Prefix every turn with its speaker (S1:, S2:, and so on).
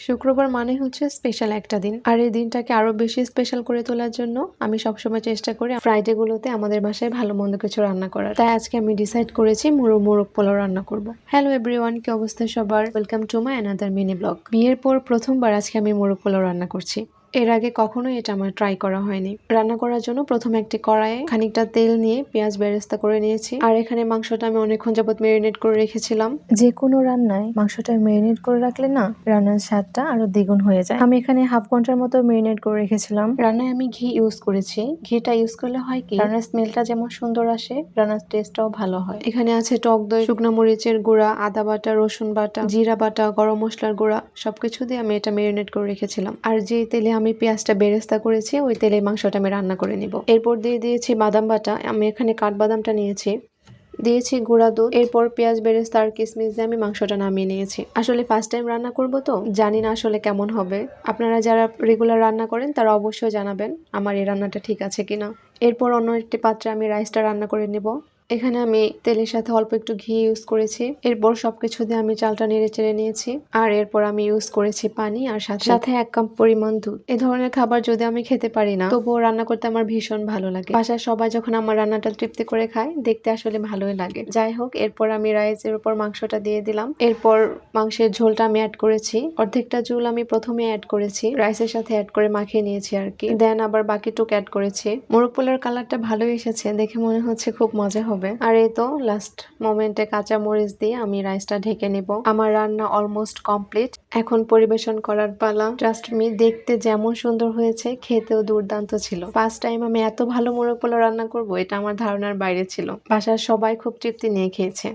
S1: শুক্রবার মানে হচ্ছে স্পেশাল একটা দিন, আর এই দিনটাকে আরো বেশি স্পেশাল করে তোলার জন্য আমি সবসময় চেষ্টা করি ফ্রাইডে গুলোতে আমাদের বাসায় ভালো মন্দ কিছু রান্না করার। তাই আজকে আমি ডিসাইড করেছি মোরগ পোলাও রান্না করব। হ্যালো এভরিওয়ান, কি অবস্থা সবার? Welcome to my another mini blog. বিয়ের পর প্রথমবার আজকে আমি মোরগ পোলাও রান্না করছি। এর আগে কখনোই এটা আমার ট্রাই করা হয়নি। রান্না করার জন্য প্রথমে একটি কড়াইয়ে খানিকটা তেল নিয়ে পেঁয়াজ বেরেস্তা করে নিয়েছি। আর এখানে মাংসটা আমি অনেকক্ষণ যাবত মেরিনেট করে রেখেছিলাম। যে কোনো রান্নায় মাংসটা মেরিনেট করে রাখলে না রান্নার স্বাদটা আরো দ্বিগুণ হয়ে যায়। আমি এখানে হাফ ঘন্টার মতো মেরিনেট করে রেখেছিলাম। রান্নায় আমি ঘি ইউজ করেছি। ঘিটা ইউজ করলে হয় কি, রান্নার স্মেলটা যেমন সুন্দর আসে, রান্নার টেস্টটাও ভালো হয়। এখানে আছে টক দই, শুকনো মরিচের গুঁড়া, আদা বাটা, রসুন বাটা, জিরা বাটা, গরম মশলার গুঁড়া, সবকিছু দিয়ে আমি এটা মেরিনেট করে রেখেছিলাম। আর যে তেলে আমি পেঁয়াজটা বেরেস্তা করেছি ওই তেলে মাংসটা আমি রান্না করে নিব। এরপর দিয়ে দিয়েছি বাদাম বাটা। আমি এখানে কাঠবাদামটা নিয়েছি, দিয়েছি গুঁড়া দুধ। এরপর পেঁয়াজ বেরেস্তা আর কিশমিশ দিয়ে আমি মাংসটা নামিয়ে নিয়েছি। আসলে ফার্স্ট টাইম রান্না করব তো জানি না আসলে কেমন হবে। আপনারা যারা রেগুলার রান্না করেন তারা অবশ্যই জানাবেন আমার এই রান্নাটা ঠিক আছে কিনা। এরপর অন্য একটি পাত্রে আমি রাইসটা রান্না করে নিব। এখানে আমি তেলের সাথে অল্প একটু ঘি ইউজ করেছি। এরপর সবকিছু দিয়ে আমি চালটা নেড়ে চেড়ে নিয়েছি। আর এরপর আমি ইউজ করেছি পানি আর সাথে 1 কাপ পরিমাণ দুধ। এই ধরনের খাবার যদি আমি খেতে পারি না, তবুও রান্না করতে আমার ভীষণ ভালো লাগে। বাসার সবাই যখন আমার রান্নাটা তৃপ্তি করে খায়, দেখতে আসলে ভালোই লাগে। যাই হোক, এরপর আমি রাইসের উপর মাংসটা দিয়ে দিলাম। এরপর মাংসের ঝোলটা আমি অ্যাড করেছি। অর্ধেকটা ঝোল আমি প্রথমে অ্যাড করেছি, রাইসের সাথে অ্যাড করে মাখিয়ে নিয়েছি আর কি। দেন আবার বাকিটুকু অ্যাড করেছি। মোরগ পোলাওর কালারটা ভালোই এসেছে, দেখে মনে হচ্ছে খুব মজা হবে। আর এই তো লাস্ট মোমেন্টে কাঁচা মরিচ দিয়ে আমি রাইসটা ঢেকে নিব। আমার রান্না অলমোস্ট কমপ্লিট। এখন পরিবেশন করার পালা। ট্রাস্ট মি, দেখতে যেমন সুন্দর হয়েছে খেতেও দুর্দান্ত ছিল। ফার্স্ট টাইম আমি এত ভালো মোরগ পোলাও রান্না করব এটা আমার ধারণার বাইরে ছিল। বাসার সবাই খুব তৃপ্তি নিয়ে খেয়েছে।